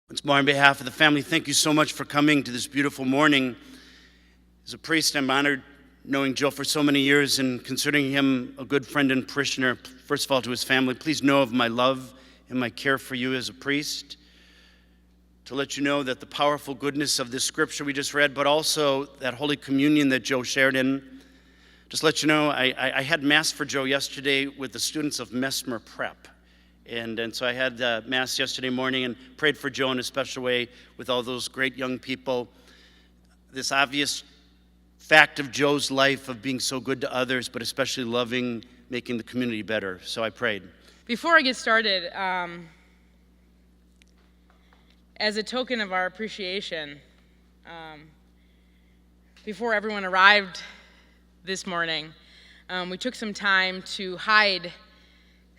Once more, on behalf of the family, thank you so much for coming to this beautiful morning. As a priest, I'm honored knowing Joe for so many years and considering him a good friend and parishioner. First of all, to his family, please know of my love and my care for you as a priest. To let you know that the powerful goodness of this scripture we just read, but also that Holy Communion that Joe shared in. Just let you know, I had Mass for Joe yesterday with the students of Mesmer Prep. And so I had Mass yesterday morning and prayed for Joe in a special way with all those great young people. This obvious fact of Joe's life of being so good to others, but especially loving, making the community better. So I prayed. Before I get started, as a token of our appreciation, before everyone arrived this morning, we took some time to hide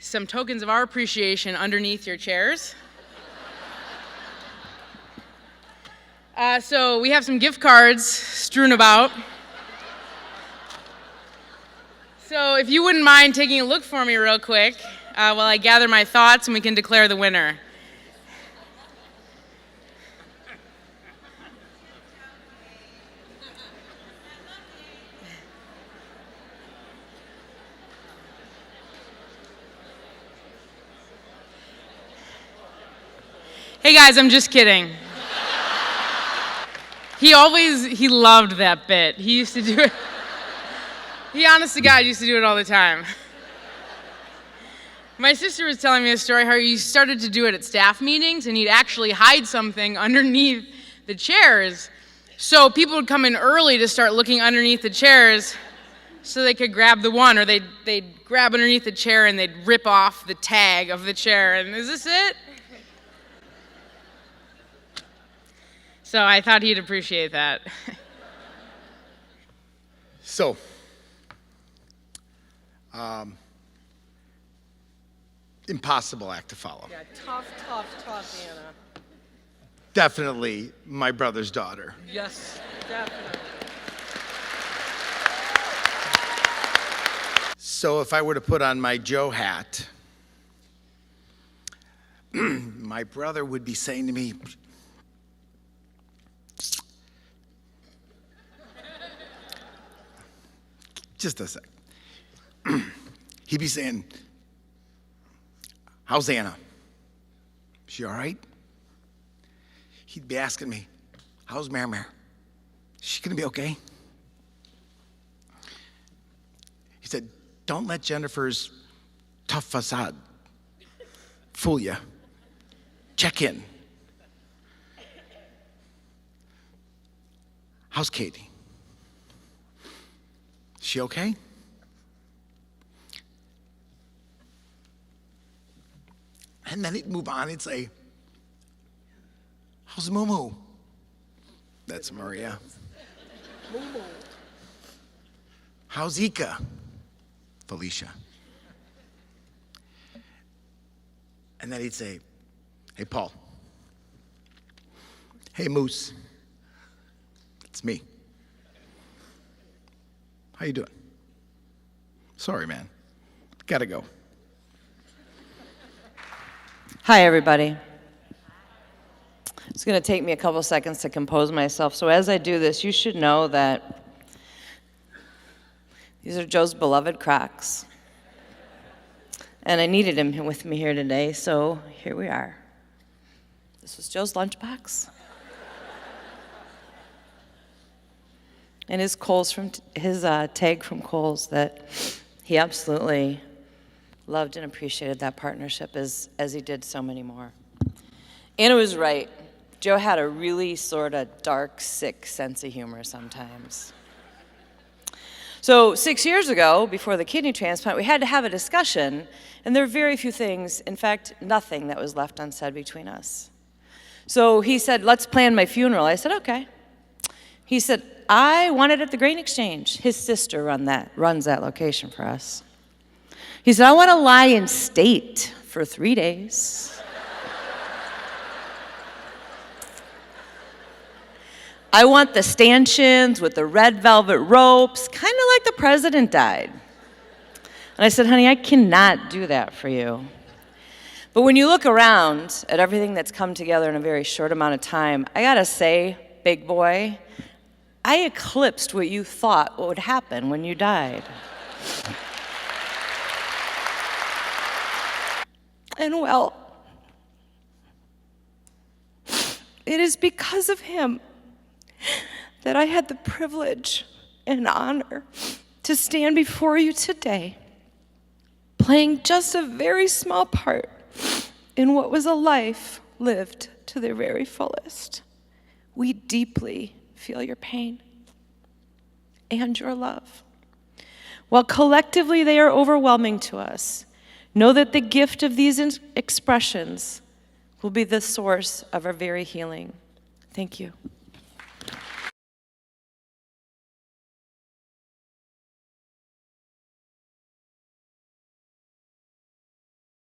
some tokens of our appreciation underneath your chairs. So we have some gift cards strewn about. So if you wouldn't mind taking a look for me real quick while I gather my thoughts and we can declare the winner. Hey guys, I'm just kidding. He loved that bit. He used to do it. He, honest to God, used to do it all the time. My sister was telling me a story how he started to do it at staff meetings and he'd actually hide something underneath the chairs. So people would come in early to start looking underneath the chairs so they could grab the one, or they'd grab underneath the chair and they'd rip off the tag of the chair. And is this it? So I thought he'd appreciate that. So, impossible act to follow. Yeah, tough, Anna. Definitely my brother's daughter. Yes, definitely. So if I were to put on my Joe hat, my brother would be saying to me, just a sec. He'd be saying, "How's Anna? She all right?" He'd be asking me, "How's Mary? Is she gonna be okay?" He said, "Don't let Jennifer's tough facade fool you. Check in. How's Katie? Is she okay?" And then he'd move on. He'd say, "How's Moo?" That's Maria. Moo. "How's Ika?" Felicia. And then he'd say, "Hey, Paul." "Hey, Moose." It's me. "How you doing?" "Sorry, man. Gotta go." Hi, everybody. It's going to take me a couple seconds to compose myself. So as I do this, you should know that these are Joe's beloved Crocs. And I needed him with me here today, so here we are. This was Joe's lunchbox. And his tag from Kohl's that he absolutely loved and appreciated that partnership as he did so many more. Anna was right. Joe had a really sort of dark, sick sense of humor sometimes. So 6 years ago, before the kidney transplant, we had to have a discussion, and there were very few things, in fact, nothing that was left unsaid between us. So he said, "Let's plan my funeral." I said, "Okay." He said, "I want it at the Grain Exchange." His sister runs that location for us. He said, "I want to lie in state for 3 days. I want the stanchions with the red velvet ropes, kind of like the president died." And I said, "Honey, I cannot do that for you. But when you look around at everything that's come together in a very short amount of time, I gotta say, big boy, I eclipsed what you thought would happen when you died. And well, it is because of him that I had the privilege and honor to stand before you today, playing just a very small part in what was a life lived to their very fullest. We deeply feel your pain and your love. While collectively they are overwhelming to us, know that the gift of these expressions will be the source of our very healing. Thank you.